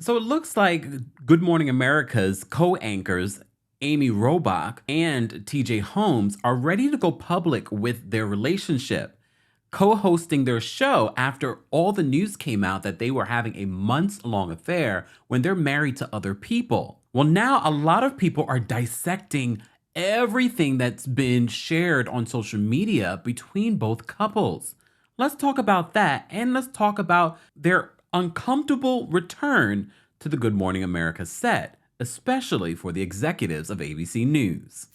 So it looks like Good Morning America's co-anchors Amy Robach and TJ Holmes are ready to go public with their relationship, co-hosting their show after all the news came out that they were having a months-long affair when they're married to other people. Well, now a lot of people are dissecting everything that's been shared on social media between both couples. Let's talk about that, and let's talk about their uncomfortable return to the Good Morning America set, especially for the executives of ABC News.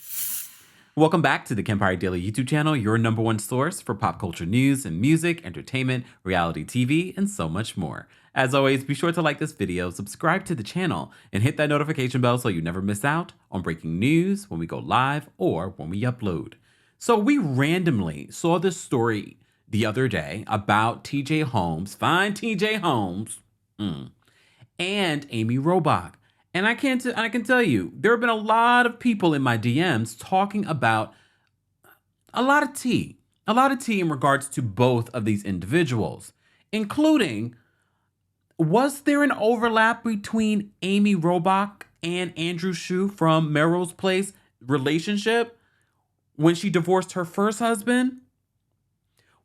Welcome back to the Kempire Daily YouTube channel, your number one source for pop culture news and music, entertainment, reality TV, and so much more. As always, be sure to like this video, subscribe to the channel, and hit that notification bell so you never miss out on breaking news when we go live or when we upload. So we randomly saw this story the other day about TJ Holmes, fine TJ Holmes, and Amy Robach. And I can tell you, there have been a lot of people in my DMs talking about a lot of tea in regards to both of these individuals, including, was there an overlap between Amy Robach and Andrew Shue from Melrose Place relationship when she divorced her first husband?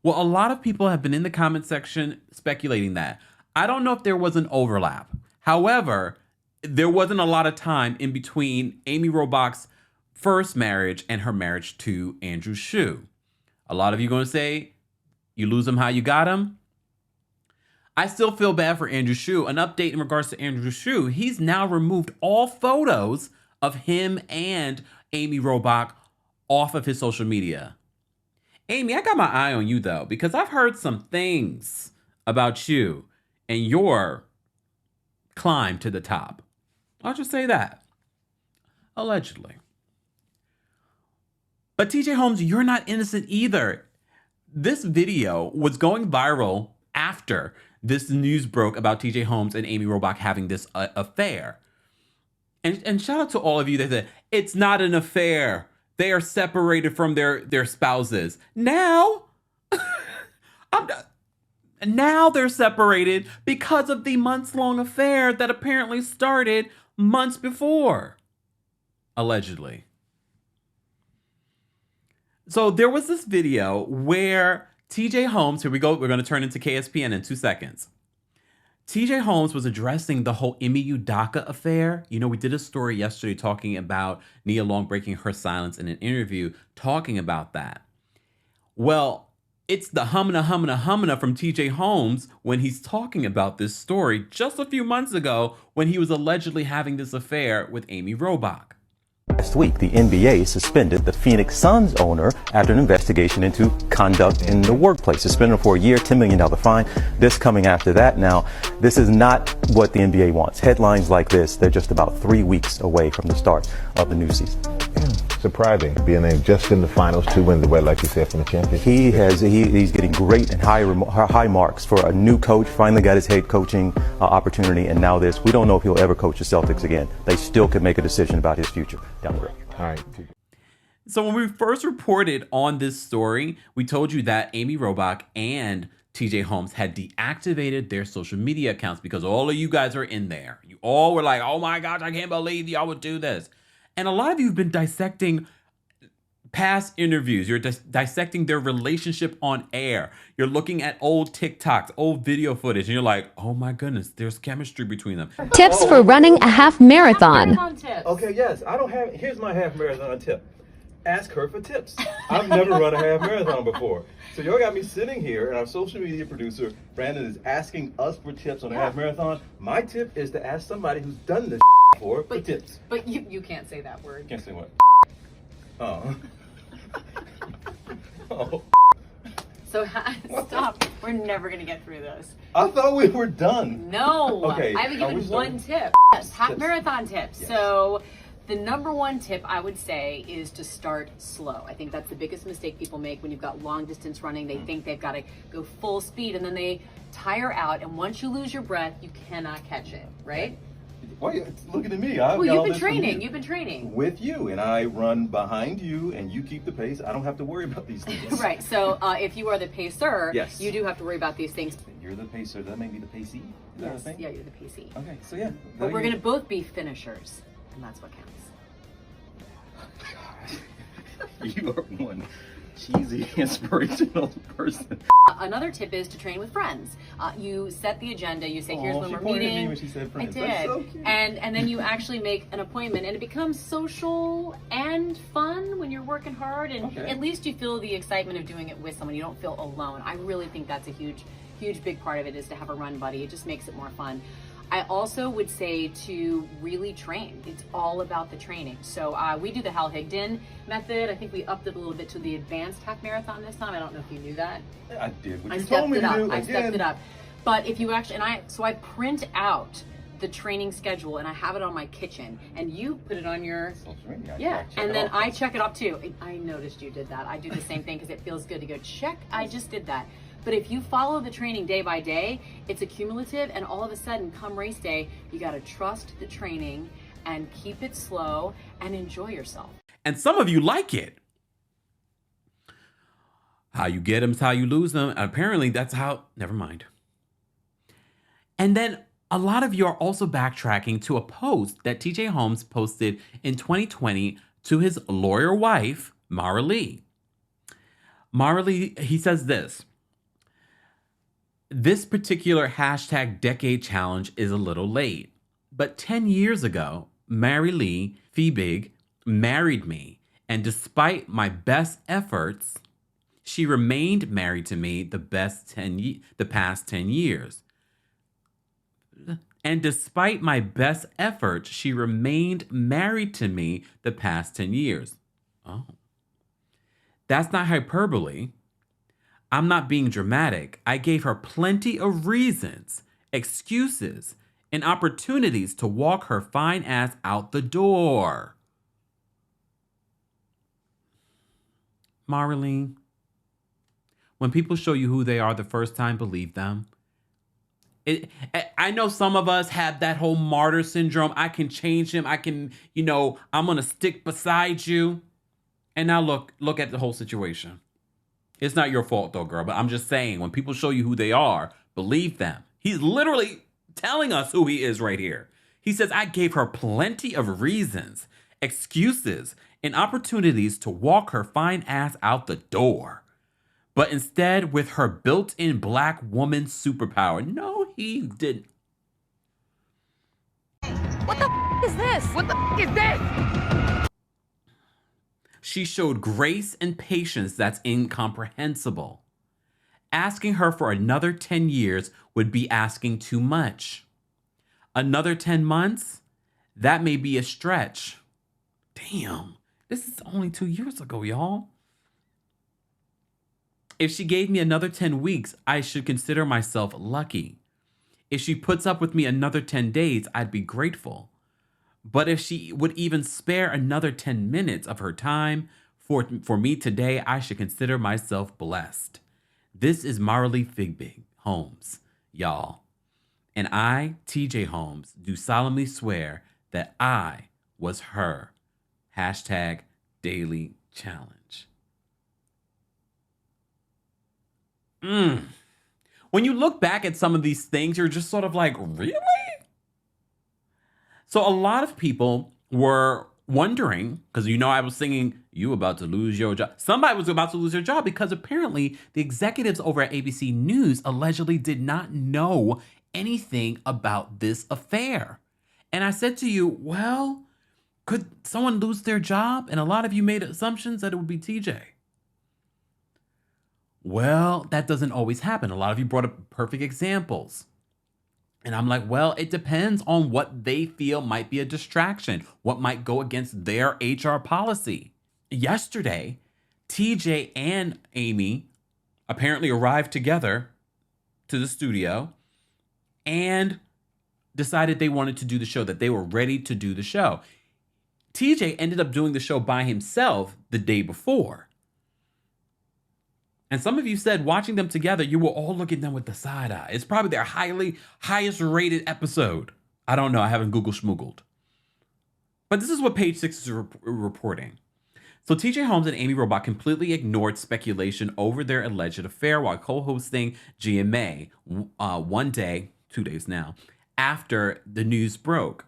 Well, a lot of people have been in the comment section speculating that. I don't know if there was an overlap. However, there wasn't a lot of time in between Amy Robach's first marriage and her marriage to Andrew Shue. A lot of you are going to say, you lose him how you got him. I still feel bad for Andrew Shue. An update in regards to Andrew Shue, he's now removed all photos of him and Amy Robach off of his social media. Amy, I got my eye on you, though, because I've heard some things about you and your climb to the top. I'll just say that. Allegedly. But TJ Holmes, you're not innocent either. This video was going viral after this news broke about TJ Holmes and Amy Robach having this affair. And shout out to all of you that said, it's not an affair. They are separated from their spouses. Now, now they're separated because of the months-long affair that apparently started months before. Allegedly. So there was this video where TJ Holmes, here we go, we're going to turn into KSPN in 2 seconds. TJ Holmes was addressing the whole MU DACA affair. You know, we did a story yesterday talking about Nia Long breaking her silence in an interview, talking about that. Well, it's the humana from TJ Holmes when he's talking about this story just a few months ago when he was allegedly having this affair with Amy Robach. Last week, the NBA suspended the Phoenix Suns owner after an investigation into conduct in the workplace. Suspended for a year, $10 million fine. This coming after that. Now, this is not what the NBA wants. Headlines like this, they're just about 3 weeks away from the start of the new season. Surprising, being named just in the finals to win the way, like you said, from the championship. He's getting great and high marks for a new coach. Finally got his head coaching opportunity, and now this. We don't know if he'll ever coach the Celtics again. They still could make a decision about his future down the road. All right. So when we first reported on this story, we told you that Amy Robach and TJ Holmes had deactivated their social media accounts because all of you guys are in there. You all were like, oh my gosh, I can't believe y'all would do this. And a lot of you have been dissecting past interviews. You're dissecting their relationship on air. You're looking at old TikToks, old video footage, and you're like, oh my goodness, there's chemistry between them. Tips for running a half marathon. Okay, yes. Here's my half marathon tip. Ask her for tips. I've never run a half marathon before. So y'all got me sitting here, and our social media producer, Brandon, is asking us for tips on a half marathon. My tip is to ask somebody who's done this before for tips. But you can't say that word. Can't say what? Oh. Oh. So stop. We're never going to get through this. I thought we were done. No. Okay. I haven't given one tip. Yes, half marathon tips. Yes. So the number one tip I would say is to start slow. I think that's the biggest mistake people make when you've got long distance running. They think they've got to go full speed and then they tire out. And once you lose your breath, you cannot catch it, right? Why are you looking at me? Well, you've been training. You've been training. With you, and I run behind you, and you keep the pace. I don't have to worry about these things. Right. So if you are the pacer, yes, you do have to worry about these things. you're the pacer. That may be the pacee. Is that a thing? Yeah, you're the PC. Okay, so yeah. But we're going to both be finishers, and that's what counts. You are one cheesy, inspirational person. Another tip is to train with friends. You set the agenda. You say, "Here's when she we're pointed at me meeting." when she said friends. I did, That's so cute. and then you actually make an appointment, and it becomes social and fun when you're working hard, and Okay. at least you feel the excitement of doing it with someone. You don't feel alone. I really think that's a huge big part of it, is to have a run buddy. It just makes it more fun. I also would say to really train. It's all about the training. So we do the Hal Higdon method. I think we upped it a little bit to the advanced half marathon this time. I don't know if you knew that. I did what I you stepped told me it to up. do. I Again. stepped it up. But if you actually, I print out the training schedule and I have it on my kitchen, and you put it on your, Social media. yeah, check and it then off. I check it off too. I noticed you did that. I do the same thing because it feels good to go check. I just did that. But if you follow the training day by day, it's accumulative, and all of a sudden, come race day, you got to trust the training and keep it slow and enjoy yourself. And some of you like it. How you get them is how you lose them. Apparently, that's how, never mind. And then a lot of you are also backtracking to a post that TJ Holmes posted in 2020 to his lawyer wife, Mara Lee. Mara Lee, he says this: "This particular hashtag decade challenge is a little late, but 10 years ago, Mary Lee Fiebig married me, and despite my best efforts, she remained married to me the past 10 years. And despite my best efforts, she remained married to me the past 10 years. Oh. That's not hyperbole. I'm not being dramatic. I gave her plenty of reasons, excuses, and opportunities to walk her fine ass out the door." Marlene, when people show you who they are the first time, believe them. I know some of us have that whole martyr syndrome. I can change him. I can, I'm going to stick beside you. And now look at the whole situation. It's not your fault though, girl, but I'm just saying, when people show you who they are, believe them. He's literally telling us who he is right here. He says, I gave her plenty of reasons, excuses, and opportunities to walk her fine ass out the door. But instead, with her built-in black woman superpower, no, he didn't. What the is this? What the is this? She showed grace and patience that's incomprehensible. Asking her for another 10 years would be asking too much. Another 10 months? That may be a stretch. Damn, this is only 2 years ago, y'all. If she gave me another 10 weeks, I should consider myself lucky. If she puts up with me another 10 days, I'd be grateful. But if she would even spare another 10 minutes of her time for me today, I should consider myself blessed. This is Marley Figbig Holmes, y'all. And I, TJ Holmes, do solemnly swear that I was her. Hashtag daily challenge. When you look back at some of these things, you're just sort of like, really? So a lot of people were wondering, because I was singing, you about to lose your job. Somebody was about to lose their job because apparently the executives over at ABC News allegedly did not know anything about this affair. And I said to you, well, could someone lose their job? And a lot of you made assumptions that it would be TJ. Well, that doesn't always happen. A lot of you brought up perfect examples. And I'm like, well, it depends on what they feel might be a distraction, what might go against their HR policy. Yesterday, TJ and Amy apparently arrived together to the studio and decided they wanted to do the show, that they were ready to do the show. TJ ended up doing the show by himself the day before. And some of you said watching them together, you will all look at them with the side eye. It's probably their highest rated episode. I don't know. I haven't Google schmoogled. But this is what Page 6 is reporting. So TJ Holmes and Amy Robach completely ignored speculation over their alleged affair while co-hosting GMA one day, 2 days now, after the news broke.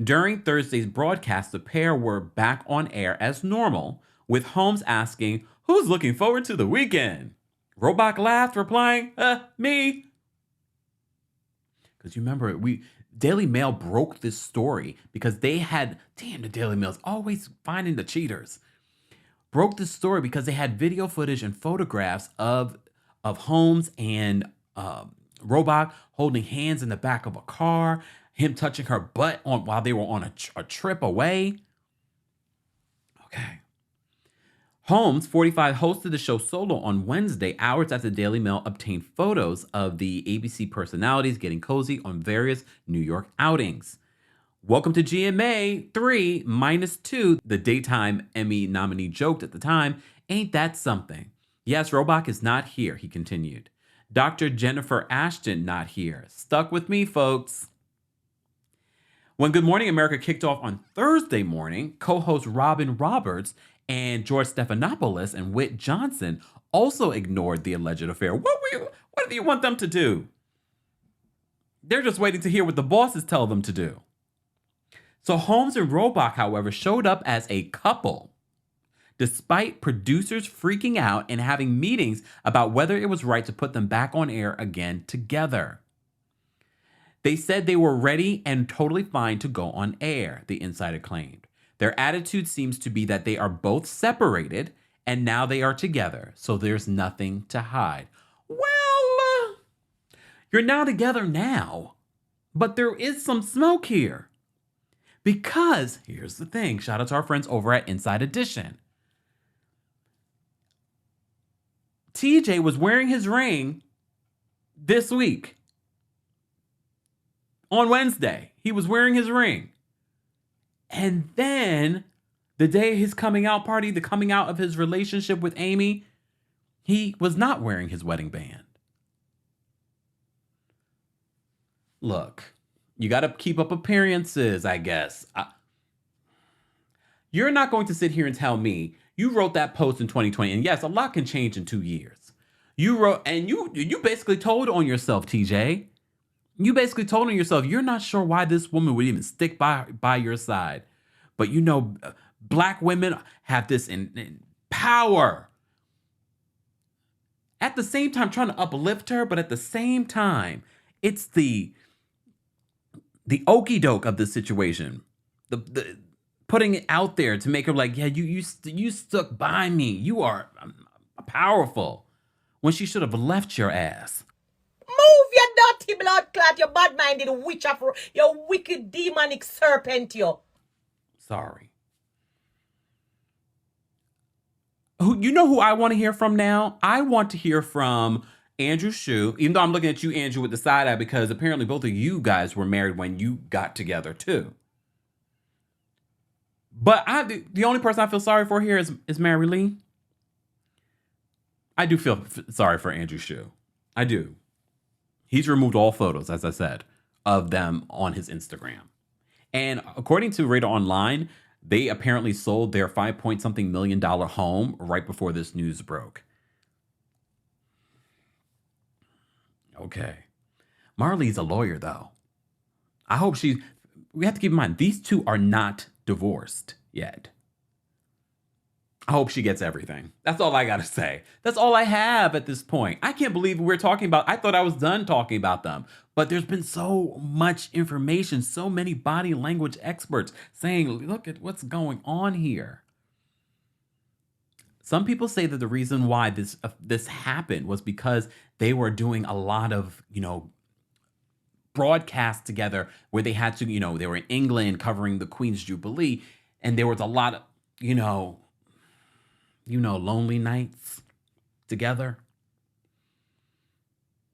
During Thursday's broadcast, the pair were back on air as normal, with Holmes asking, "Who's looking forward to the weekend?" Robach laughed, replying, "Me." Because you remember, Daily Mail broke this story because they had, damn, the Daily Mail's always finding the cheaters. Broke this story because they had video footage and photographs of Holmes and Robach holding hands in the back of a car, him touching her butt while they were on a trip away. Okay. Holmes, 45, hosted the show solo on Wednesday, hours after the Daily Mail obtained photos of the ABC personalities getting cozy on various New York outings. "Welcome to GMA 3 -2, the daytime Emmy nominee joked at the time. "Ain't that something? Yes, Robach is not here," he continued. "Dr. Jennifer Ashton not here. Stuck with me, folks." When Good Morning America kicked off on Thursday morning, co-hosts Robin Roberts and George Stephanopoulos and Whit Johnson also ignored the alleged affair. What do you want them to do? They're just waiting to hear what the bosses tell them to do. So Holmes and Robach, however, showed up as a couple, despite producers freaking out and having meetings about whether it was right to put them back on air again together. They said they were ready and totally fine to go on air, the insider claimed. Their attitude seems to be that they are both separated and now they are together, so there's nothing to hide. Well, you're now together now, but there is some smoke here. Because, here's the thing, shout out to our friends over at Inside Edition. TJ was wearing his ring this week. On Wednesday, he was wearing his ring. And then the day of his coming out party, the coming out of his relationship with Amy, he was not wearing his wedding band. Look, you got to keep up appearances, I guess. You're not going to sit here and tell me you wrote that post in 2020. And yes, a lot can change in 2 years. You wrote, and you basically told on yourself, TJ. You basically told on yourself, you're not sure why this woman would even stick by your side. But you know, black women have this in power. At the same time, trying to uplift her, but at the same time, it's the okey doke of the situation. The putting it out there to make her like, yeah, you stuck by me. You are powerful. When she should have left your ass. Move, your dirty blood clot, you bad-minded witch of your wicked demonic serpent, you. Sorry. You know who I want to hear from now? I want to hear from Andrew Shue, even though I'm looking at you, Andrew, with the side eye, because apparently both of you guys were married when you got together, too. But the only person I feel sorry for here is Mary Lee. I do feel sorry for Andrew Shue. I do. He's removed all photos, as I said, of them on his Instagram. And according to Radar Online, they apparently sold their $5-point-something million home right before this news broke. Okay. Marley's a lawyer, though. I hope we have to keep in mind, these two are not divorced yet. I hope she gets everything. That's all I got to say. That's all I have at this point. I can't believe we're talking about, I thought I was done talking about them, but there's been so much information, so many body language experts saying, look at what's going on here. Some people say that the reason why this happened was because they were doing a lot of, broadcasts together where they had to, they were in England covering the Queen's Jubilee, and there was a lot of, lonely nights together.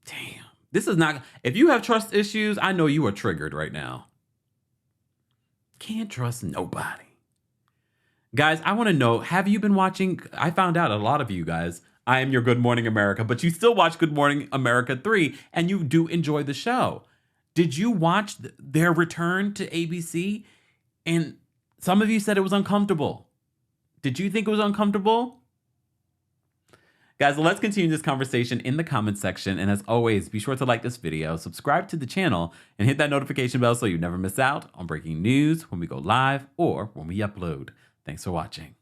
Damn. This is not, if you have trust issues, I know you are triggered right now. Can't trust nobody. Guys, I want to know, have you been watching? I found out a lot of you guys, I am your Good Morning America, but you still watch Good Morning America 3 and you do enjoy the show. Did you watch their return to ABC? And some of you said it was uncomfortable. Did you think it was uncomfortable? Guys, let's continue this conversation in the comments section. And as always, be sure to like this video, subscribe to the channel, and hit that notification bell so you never miss out on breaking news when we go live or when we upload. Thanks for watching.